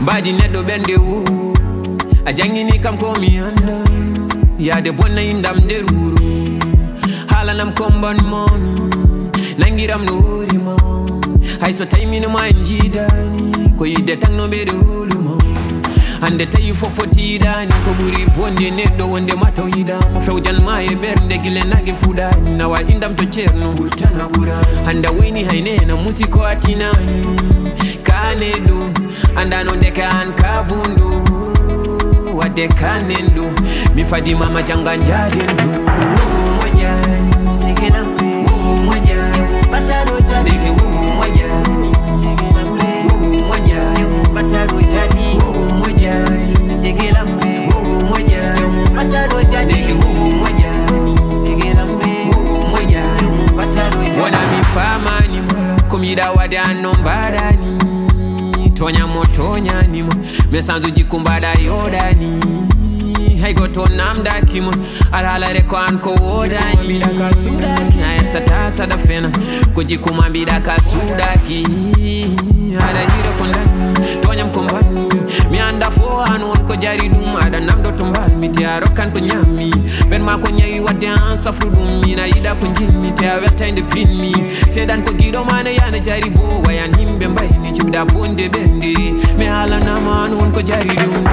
Badi nedo bende wu ajangi ni kam komi anda ya de bonna indam de ruru halanam komban mon nangiram no rima hay so tay min ma jidani ko yidde tan no be rulu ande tayi fofoti dani ko buri bonde neddo wonde mataw yidam fewjan ma e bernde gile nage fudani nawa indam to cerno burtana bura handa wayni haynena musiko atinani kanedo andano ndeka an kabundu wade kanendu mi fadi mama janga njadendu mojani zikena mojani bataro tadi mojani zikena mojani bataro tadi mojani zikena mojani bataro tadi mojani zikena mojani bataro tadi wana mi fama ni komida wadano mbarani tonya motonya nimo mesanzu jikumbada yodani haigo to namda kimo alala ko an ko wodani ay sata da fena ko jikuma bida ka sudaki ada hira kondan tonya mkombani mi anda fo anon ko jari dum ada namdo tombal mi tiaro kan ko nyami ben ma ko nyayi wadde an safrudum mi na ida ko jimmi ta wetande pinmi sedan ko gido mana yana jari bo wayan himbe mbay ni cibda bonde bendi me hala na man won ko jari dum